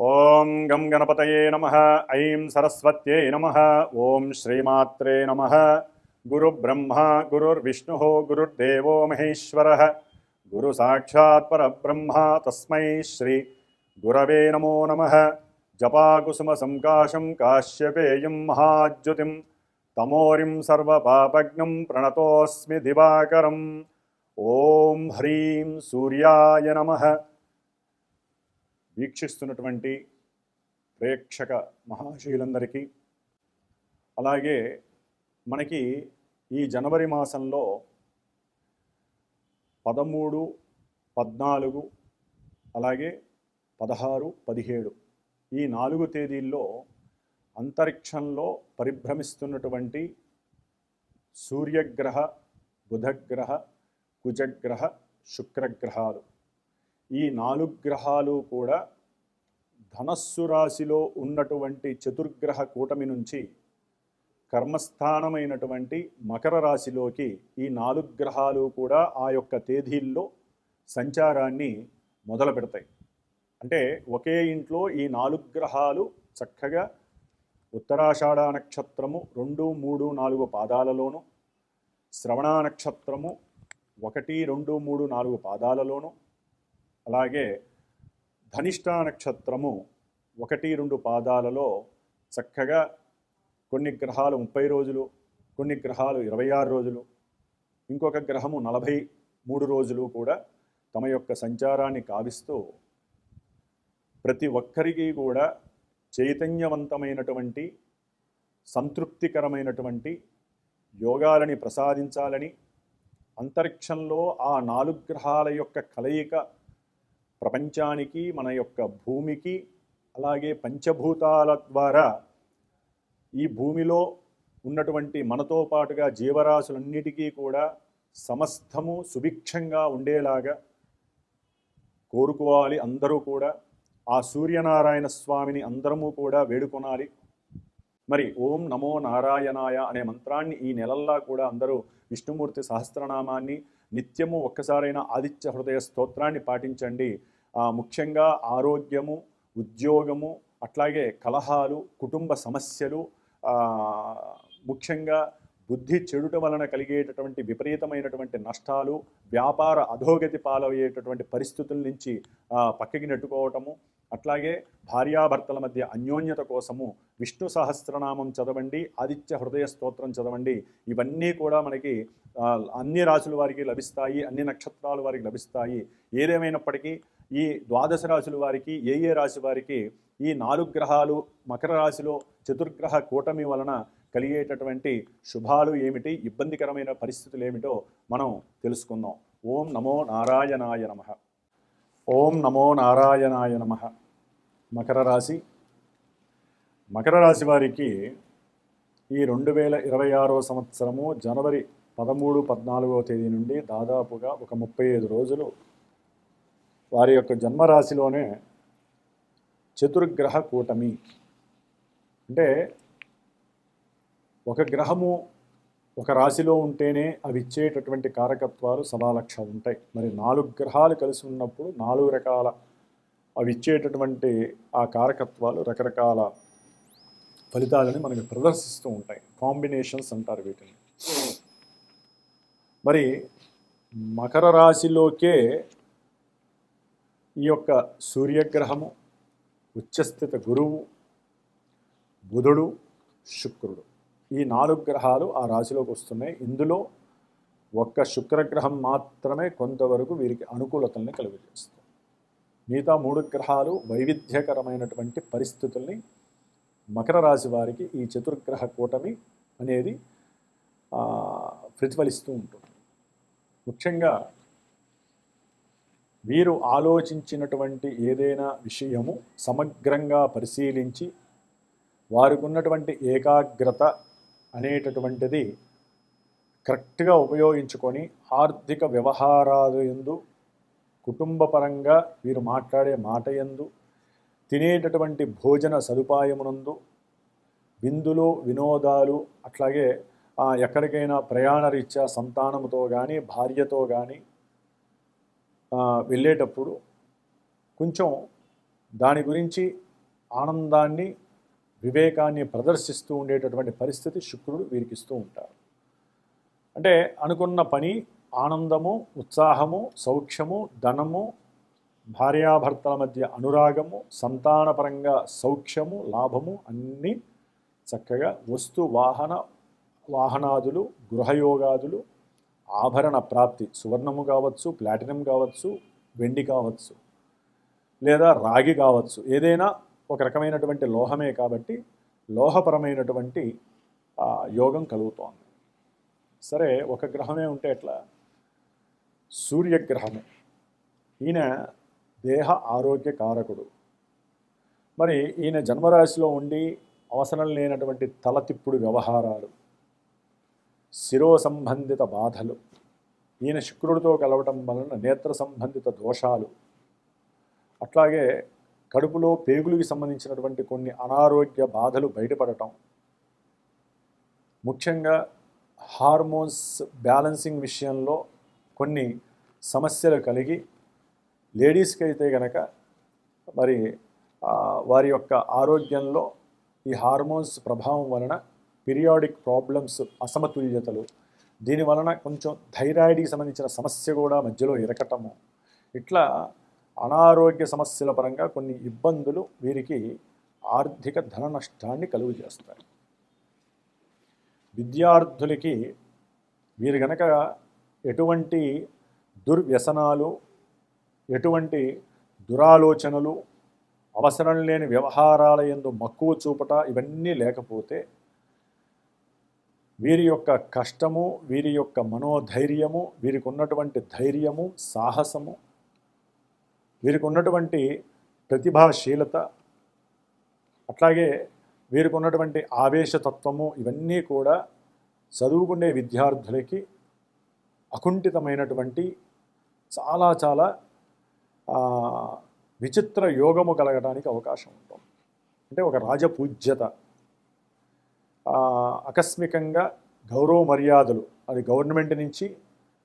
ఓం గం గణపతయే నమః. ఐం సరస్వత్యై నమః. ఓం శ్రీమాత్రే నమః. గురు బ్రహ్మ గురుర్విష్ణుః గురుర్దేవో మహేశ్వరః గురు సాక్షాత్ పరబ్రహ్మ తస్మై శ్రీ గురవే నమో నమః. జపాకుసుమ సంకాశం కాశ్యపేయం మహాద్యుతిం తమోరిం సర్వపాపజ్ఞం ప్రణతోస్మి దివాకరం. ఓం హ్రీం సూర్యాయ నమః. వీక్షిస్తున్నటువంటి ప్రేక్షక మహాశయులందరికీ, అలాగే మనకి ఈ జనవరి మాసంలో 13, 14 అలాగే 16, 17 ఈ 4 తేదీల్లో అంతరిక్షంలో పరిభ్రమిస్తున్నటువంటి సూర్యగ్రహ, బుధగ్రహ, కుజగ్రహ, శుక్రగ్రహాలు, ఈ 4 గ్రహాలు కూడా ధనస్సు రాశిలో ఉన్నటువంటి చతుర్గ్రహ కూటమి నుంచి కర్మస్థానమైనటువంటి మకర రాశిలోకి ఈ 4 గ్రహాలు కూడా ఆ యొక్క తేదీల్లో సంచారాన్ని మొదలు పెడతాయి. అంటే ఒకే ఇంట్లో ఈ 4 గ్రహాలు చక్కగా ఉత్తరాషాఢ నక్షత్రము 2, 3, 4 పాదాలలోను, శ్రవణ నక్షత్రము 1, 2, 3, 4 పాదాలలోను, అలాగే ధనిష్ఠా నక్షత్రము 1, 2 పాదాలలో చక్కగా కొన్ని గ్రహాలు 30 రోజులు, కొన్ని గ్రహాలు 26 రోజులు, ఇంకొక గ్రహము 43 రోజులు కూడా తమ యొక్క సంచారాన్ని కావిస్తూ ప్రతి ఒక్కరికి కూడా చైతన్యవంతమైనటువంటి సంతృప్తికరమైనటువంటి యోగాలని ప్రసాదించాలని, అంతరిక్షంలో ఆ 4 గ్రహాల యొక్క కలయిక ప్రపంచానికి, మన యొక్క భూమికి, అలాగే పంచభూతాల ద్వారా ఈ భూమిలో ఉన్నటువంటి మనతో పాటుగా జీవరాశులన్నిటికీ కూడా సమస్తము సుభిక్షంగా ఉండేలాగా కోరుకోవాలి. అందరూ కూడా ఆ సూర్యనారాయణ స్వామిని అందరము కూడా వేడుకొనాలి. మరి ఓం నమో నారాయణాయ అనే మంత్రాన్ని ఈ నెలల్లా కూడా అందరూ విష్ణుమూర్తి సహస్రనామాన్ని నిత్యము ఒక్కసారైనా ఆదిత్య హృదయ స్తోత్రాన్ని పాటించండి. ముఖ్యంగా ఆరోగ్యము, ఉద్యోగము, అట్లాగే కలహాలు, కుటుంబ సమస్యలు, ముఖ్యంగా బుద్ధి చెడుట వలన కలిగేటటువంటి విపరీతమైనటువంటి నష్టాలు, వ్యాపార అధోగతి పాలయ్యేటటువంటి పరిస్థితుల నుంచి పక్కకి నెట్టుకోవటము, అట్లాగే భార్యాభర్తల మధ్య అన్యోన్యత కోసము విష్ణు సహస్రనామం చదవండి, ఆదిత్య హృదయ స్తోత్రం చదవండి. ఇవన్నీ కూడా మనకి అన్ని రాశుల వారికి లభిస్తాయి, అన్ని నక్షత్రాల వారికి లభిస్తాయి. ఏదేమైనప్పటికీ ఈ 12 రాశుల వారికి, ఏ రాశి వారికి ఈ 4 గ్రహాలు మకర రాశిలో చతుర్గ్రహ కూటమి వలన కలిగేటటువంటి శుభాలు ఏమిటి, ఇబ్బందికరమైన పరిస్థితులు ఏమిటో మనం తెలుసుకుందాం. ఓం నమో నారాయణాయ నమః. ఓం నమో నారాయణాయ నమః. మకర రాశి, మకర రాశి వారికి ఈ 2026 సంవత్సరము జనవరి 13, 14వ తేదీ నుండి దాదాపుగా ఒక 35 రోజులు వారి యొక్క జన్మరాశిలోనే చతుర్గ్రహ కూటమి. అంటే ఒక గ్రహము ఒక రాశిలో ఉంటేనే అవి ఇచ్చేటటువంటి కారకత్వాలు 1,00,000 ఉంటాయి. మరి 4 గ్రహాలు కలిసి ఉన్నప్పుడు 4 రకాల అవి ఇచ్చేటటువంటి ఆ కారకత్వాలు రకరకాల ఫలితాలని మనకి ప్రదర్శిస్తూ ఉంటాయి. కాంబినేషన్స్ అంటారు వీటిని. మరి మకర రాశిలోకే ఈ యొక్క సూర్యగ్రహము, ఉచ్చస్థిత గురువు, బుధుడు, శుక్రుడు, ఈ 4 గ్రహాలు ఆ రాశిలోకి వస్తున్నాయి. ఇందులో ఒక్క శుక్రగ్రహం మాత్రమే కొంతవరకు వీరికి అనుకూలతల్ని కలుగజేస్తుంది. మిగతా 3 గ్రహాలు వైవిధ్యకరమైనటువంటి పరిస్థితుల్ని మకర రాశి వారికి ఈ చతుర్గ్రహ కూటమి అనేది ప్రతిఫలిస్తూ ఉంటుంది. ముఖ్యంగా వీరు ఆలోచించినటువంటి ఏదైనా విషయము సమగ్రంగా పరిశీలించి వారికి ఉన్నటువంటి ఏకాగ్రత అనేటటువంటిది కరెక్ట్గా ఉపయోగించుకొని ఆర్థిక వ్యవహారాలు యందు, కుటుంబపరంగా వీరు మాట్లాడే మాట యందు, తినేటటువంటి భోజన సదుపాయమునందు, విందులు వినోదాలు, అట్లాగే ఎక్కడికైనా ప్రయాణ రీత్యా సంతానముతో కానీ భార్యతో కానీ వెళ్ళేటప్పుడు కొంచెం దాని గురించి ఆనందాన్ని వివేకాన్ని ప్రదర్శిస్తూ ఉండేటటువంటి పరిస్థితి శుక్రుడు వీరికి ఇస్తూ ఉంటారు. అంటే అనుకున్న పని ఆనందము, ఉత్సాహము, సౌఖ్యము, ధనము, భార్యాభర్తల మధ్య అనురాగము, సంతానపరంగా సౌఖ్యము, లాభము అన్నీ చక్కగా వాహనాదులు, గృహయోగాదులు, ఆభరణ ప్రాప్తి, సువర్ణము కావచ్చు, ప్లాటినం కావచ్చు, వెండి కావచ్చు, లేదా రాగి కావచ్చు, ఏదైనా ఒక రకమైనటువంటి లోహమే కాబట్టి లోహపరమైనటువంటి యోగం కలుగుతోంది. సరే, ఒక గ్రహమే ఉంటే ఎట్లా? సూర్యగ్రహము. ఈయన దేహ ఆరోగ్య కారకుడు. మరి ఈయన జన్మరాశిలో ఉండి అవసరం లేనటువంటి తలతిప్పుడు వ్యవహారాలు, శిరో సంబంధిత బాధలు, ఈయన శుక్రుడితో కలవటం వలన నేత్ర సంబంధిత దోషాలు, అట్లాగే కడుపులో పేగులకి సంబంధించినటువంటి కొన్ని అనారోగ్య బాధలు బయటపడటం, ముఖ్యంగా హార్మోన్స్ బ్యాలెన్సింగ్ విషయంలో కొన్ని సమస్యలు కలిగి లేడీస్కి అయితే కనుక మరి వారి యొక్క ఆరోగ్యంలో ఈ హార్మోన్స్ ప్రభావం వలన పీరియాడిక్ ప్రాబ్లమ్స్, అసమతుల్యతలు, దీని వలన కొంచెం థైరాయిడ్కి సంబంధించిన సమస్య కూడా మధ్యలో ఇరకటము, ఇట్లా అనారోగ్య సమస్యల పరంగా కొన్ని ఇబ్బందులు వీరికి ఆర్థిక ధన నష్టాన్ని కలుగు చేస్తాయి. విద్యార్థులకి వీరు గనక ఎటువంటి దుర్వ్యసనాలు, ఎటువంటి దురాలోచనలు, అవసరం లేని వ్యవహారాల యందు మక్కువ చూపట ఇవన్నీ లేకపోతే వీరి యొక్క కష్టము, వీరి యొక్క మనోధైర్యము, వీరికి ఉన్నటువంటి ధైర్యము, సాహసము, వీరికి ఉన్నటువంటి ప్రతిభాశీలత, అట్లాగే వీరికి ఉన్నటువంటి ఆవేశతత్వము, ఇవన్నీ కూడా చదువుకునే విద్యార్థులకి అకుంఠితమైనటువంటి చాలా చాలా విచిత్ర యోగము కలగడానికి అవకాశం ఉంటుంది. అంటే ఒక రాజపూజ్యత, ఆకస్మికంగా గౌరవ మర్యాదలు, అది గవర్నమెంట్ నుంచి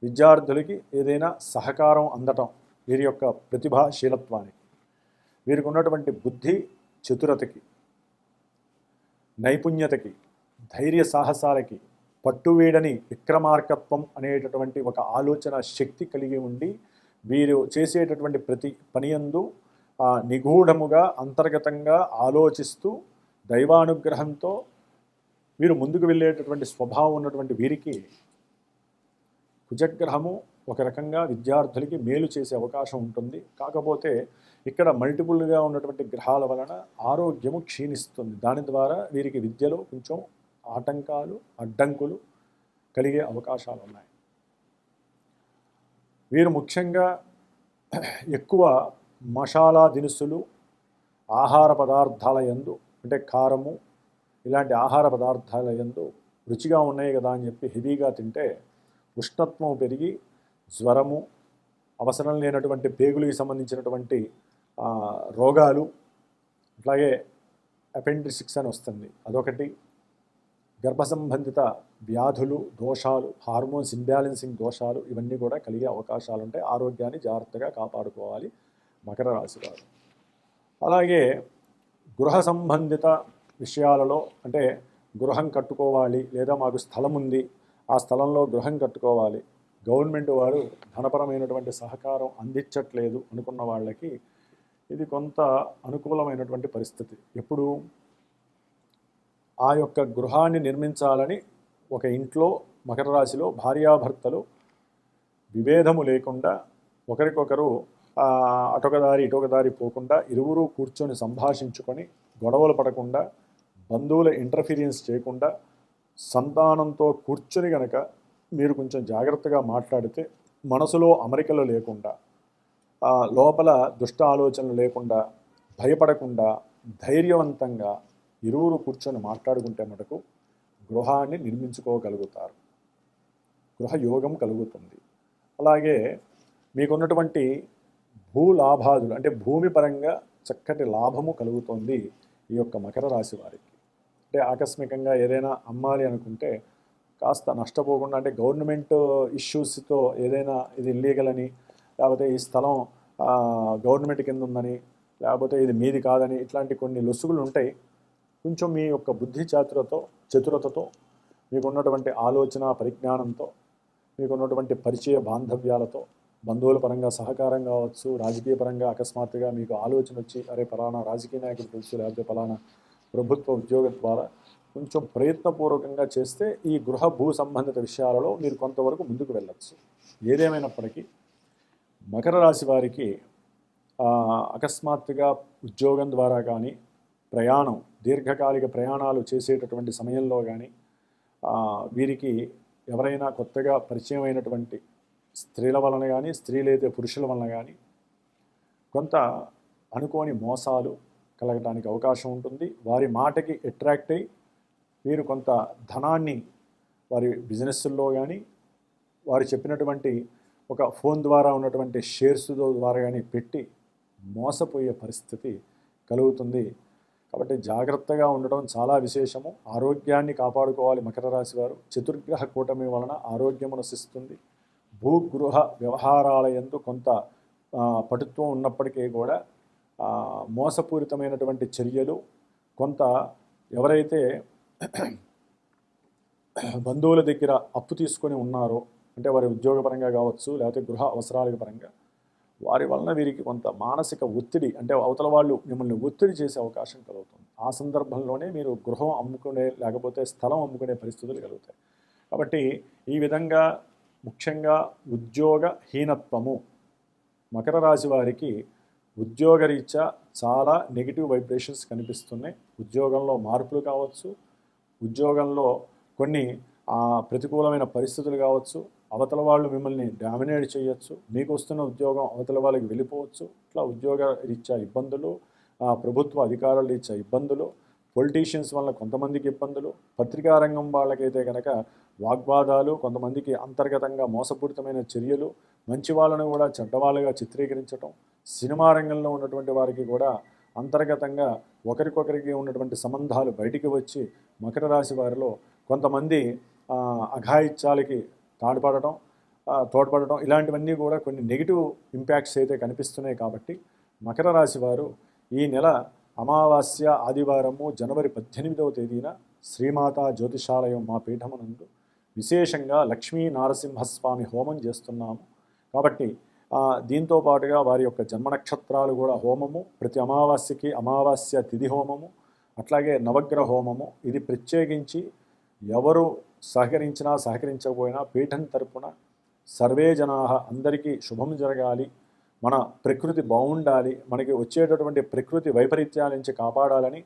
విద్యార్థులకి ఏదైనా సహకారం అందటం, వీరి యొక్క ప్రతిభాశీలత్వానికి, వీరికి ఉన్నటువంటి బుద్ధి చతురతకి, నైపుణ్యతకి, ధైర్య సాహసాలకి, పట్టువీడని విక్రమార్కత్వం అనేటటువంటి ఒక ఆలోచన శక్తి కలిగి ఉండి వీరు చేసేటటువంటి ప్రతి పనియందు నిగూఢముగా అంతర్గతంగా ఆలోచిస్తూ దైవానుగ్రహంతో వీరు ముందుకు వెళ్ళేటటువంటి స్వభావం ఉన్నటువంటి వీరికి కుజగ్రహము ఒక రకంగా విద్యార్థులకి మేలు చేసే అవకాశం ఉంటుంది. కాకపోతే ఇక్కడ మల్టిపుల్గా ఉన్నటువంటి గ్రహాల వలన ఆరోగ్యము క్షీణిస్తుంది. దాని ద్వారా వీరికి విద్యలో కొంచెం ఆటంకాలు, అడ్డంకులు కలిగే అవకాశాలు ఉన్నాయి. వీరు ముఖ్యంగా ఎక్కువ మసాలా దినుసులు, ఆహార పదార్థాల యందు, అంటే కారము ఇలాంటి ఆహార పదార్థాల యందు రుచిగా ఉన్నాయి కదా అని చెప్పి హెవీగా తింటే ఉష్ణత్వం పెరిగి జ్వరము, అవసరం లేనటువంటి పేగులకి సంబంధించినటువంటి రోగాలు, అట్లాగే అపెండిసిక్స్ అని వస్తుంది, అదొకటి, గర్భ సంబంధిత వ్యాధులు, దోషాలు, హార్మోన్స్ ఇంబ్యాలెన్సింగ్ దోషాలు, ఇవన్నీ కూడా కలిగే అవకాశాలు ఉంటాయి. ఆరోగ్యాన్ని జాగ్రత్తగా కాపాడుకోవాలి మకర రాశి వారు. అలాగే గృహ సంబంధిత విషయాలలో, అంటే గృహం కట్టుకోవాలి, లేదా మాకు స్థలం ఉంది, ఆ స్థలంలో గృహం కట్టుకోవాలి, గవర్నమెంట్ వారు ధనపరమైనటువంటి సహకారం అందించట్లేదు అనుకున్న వాళ్ళకి ఇది కొంత అనుకూలమైనటువంటి పరిస్థితి. ఎప్పుడు ఆ యొక్క గృహాన్ని నిర్మించాలని ఒక ఇంట్లో మకర రాశిలో భార్యాభర్తలు విభేదము లేకుండా, ఒకరికొకరు అటొకదారి ఇటొకదారి పోకుండా ఇరువురు కూర్చొని సంభాషించుకొని గొడవలు పడకుండా, బంధువుల ఇంటర్ఫీరియన్స్ చేయకుండా, సంతానంతో కూర్చొని గనక మీరు కొంచెం జాగ్రత్తగా మాట్లాడితే, మనసులో అమరికలు లేకుండా, లోపల దుష్ట ఆలోచనలు లేకుండా, భయపడకుండా, ధైర్యవంతంగా ఇరువురు కూర్చొని మాట్లాడుకుంటే మటుకు గృహాన్ని నిర్మించుకోగలుగుతారు. గృహయోగం కలుగుతుంది. అలాగే మీకున్నటువంటి భూలాభాదులు, అంటే భూమి పరంగా చక్కటి లాభము కలుగుతుంది ఈ యొక్క మకర రాశి వారికి. అంటే ఆకస్మికంగా ఏదైనా అమ్మాలి అనుకుంటే కాస్త నష్టపోకుండా, అంటే గవర్నమెంట్ ఇష్యూస్తో ఏదైనా ఇది ఇల్లీగల్ అని, లేకపోతే ఈ స్థలం గవర్నమెంట్ కింద ఉందని, లేకపోతే ఇది మీది కాదని ఇట్లాంటి కొన్ని లొసుగులు ఉంటాయి. కొంచెం మీ యొక్క బుద్ధి చతురతతో మీకున్నటువంటి ఆలోచన పరిజ్ఞానంతో మీకున్నటువంటి పరిచయ బాంధవ్యాలతో బంధువుల పరంగా సహకారం కావచ్చు, రాజకీయ పరంగా అకస్మాత్తుగా మీకు ఆలోచన వచ్చి అరే ఫలానా రాజకీయ నాయకుడు తెలుసు, లేకపోతే ఫలానా ప్రభుత్వ ఉద్యోగ ద్వారా కొంచెం ప్రయత్నపూర్వకంగా చేస్తే ఈ గృహ భూ సంబంధిత విషయాలలో మీరు కొంతవరకు ముందుకు వెళ్ళచ్చు. ఏదేమైనప్పటికీ మకర రాశి వారికి అకస్మాత్తుగా ఉద్యోగం ద్వారా కానీ ప్రయాణం దీర్ఘకాలిక ప్రయాణాలు చేసేటటువంటి సమయంలో కానీ వీరికి ఎవరైనా కొత్తగా పరిచయం అయినటువంటి స్త్రీల వలన కానీ స్త్రీలైతే పురుషుల వలన కానీ కొంత అనుకోని మోసాలు కలగడానికి అవకాశం ఉంటుంది. వారి మాటకి అట్రాక్ట్ అయ్యి మీరు కొంత ధనాన్ని వారి బిజినెస్ల్లో కానీ వారు చెప్పినటువంటి ఒక ఫోన్ ద్వారా ఉన్నటువంటి షేర్స్ ద్వారా కానీ పెట్టి మోసపోయే పరిస్థితి కలుగుతుంది. కాబట్టి జాగ్రత్తగా ఉండడం చాలా విశేషము. ఆరోగ్యాన్ని కాపాడుకోవాలి మకర రాశి వారు. చతుర్గ్రహ కూటమి వలన ఆరోగ్యం నశిస్తుంది. భూగృహ వ్యవహారాల యందు కొంత పటుత్వం ఉన్నప్పటికీ కూడా మోసపూరితమైనటువంటి చర్యలు కొంత ఎవరైతే బంధువుల దగ్గర అప్పు తీసుకొని ఉన్నారో అంటే వారి ఉద్యోగపరంగా కావచ్చు లేకపోతే గృహ అవసరాల పరంగా వారి వలన వీరికి కొంత మానసిక ఒత్తిడి అంటే అవతల వాళ్ళు మిమ్మల్ని ఒత్తిడి చేసే అవకాశం కలుగుతుంది. ఆ సందర్భంలోనే మీరు గృహం అమ్ముకునే లేకపోతే స్థలం అమ్ముకునే పరిస్థితులు కలుగుతాయి. కాబట్టి ఈ విధంగా ముఖ్యంగా ఉద్యోగహీనత్వము మకర రాశి వారికి ఉద్యోగరీత్యా చాలా నెగిటివ్ వైబ్రేషన్స్ కనిపిస్తున్నాయి. ఉద్యోగంలో మార్పులు కావచ్చు, ఉద్యోగంలో కొన్ని ప్రతికూలమైన పరిస్థితులు కావచ్చు, అవతల వాళ్ళు మిమ్మల్ని డామినేట్ చేయొచ్చు, మీకు వస్తున్న ఉద్యోగం అవతల వాళ్ళకి వెళ్ళిపోవచ్చు. ఇట్లా ఉద్యోగ రీత్యా ఇబ్బందులు, ప్రభుత్వ అధికారుల రీత్యా ఇబ్బందులు, పొలిటీషియన్స్ వల్ల కొంతమందికి ఇబ్బందులు, పత్రికా రంగం వాళ్ళకైతే కనుక వాగ్వాదాలు, కొంతమందికి అంతర్గతంగా మోసపూరితమైన చర్యలు, మంచి వాళ్ళను కూడా చెడ్డవాళ్ళుగా చిత్రీకరించడం, సినిమా రంగంలో ఉన్నటువంటి వారికి కూడా అంతర్గతంగా ఒకరికొకరికి ఉన్నటువంటి సంబంధాలు బయటికి వచ్చి మకర రాశి వారిలో కొంతమంది అఘాయిత్యాలకి తోడ్పడటం ఇలాంటివన్నీ కూడా కొన్ని నెగిటివ్ ఇంపాక్ట్స్ అయితే కనిపిస్తున్నాయి. కాబట్టి మకర రాశి వారు ఈ నెల అమావాస్య ఆదివారము జనవరి 18వ తేదీన శ్రీమాతా జ్యోతిషాలయం మా పీఠమునందు విశేషంగా లక్ష్మీ నారసింహస్వామి హోమం చేస్తున్నాము. కాబట్టి దీంతో పాటుగా వారి యొక్క జన్మ నక్షత్రాలు కూడా హోమము, ప్రతి అమావాస్యకి అమావాస్య తిథి హోమము, అట్లాగే నవగ్రహ హోమము. ఇది ప్రత్యేకించి ఎవరు సహకరించినా సహకరించకపోయినా పీఠం తరపున సర్వే జనా అందరికీ శుభం జరగాలి, మన ప్రకృతి బాగుండాలి, మనకి వచ్చేటటువంటి ప్రకృతి వైపరీత్యాల నుంచి కాపాడాలని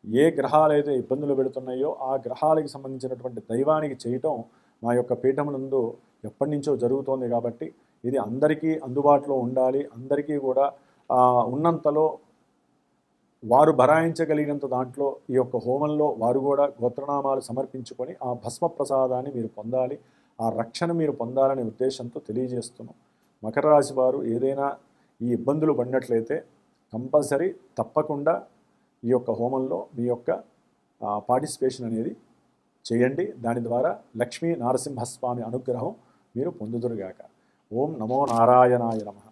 ఏ గ్రహాలైతే ఇబ్బందులు పెడుతున్నాయో ఆ గ్రహాలకు సంబంధించినటువంటి దైవానికి చేయటం మా యొక్క పీఠమునందు ఎప్పటి నుంచో జరుగుతోంది. కాబట్టి ఇది అందరికీ అందుబాటులో ఉండాలి. అందరికీ కూడా ఉన్నంతలో వారు భరాయించగలిగినంత దాంట్లో ఈ యొక్క హోమంలో వారు కూడా గోత్రనామాలు సమర్పించుకొని ఆ భస్మ ప్రసాదాన్ని మీరు పొందాలి, ఆ రక్షణ మీరు పొందాలనే ఉద్దేశంతో తెలియజేస్తున్నాం. మకర రాశి వారు ఏదైనా ఈ ఇబ్బందులు పడినట్లయితే కంపల్సరీ తప్పకుండా ఈ యొక్క హోమంలో మీ యొక్క పార్టిసిపేషన్ అనేది చేయండి. దాని ద్వారా లక్ష్మీ నారసింహస్వామి అనుగ్రహం మీరు పొందుదురుగాక. ఓం నమో నారాయణాయ నమః.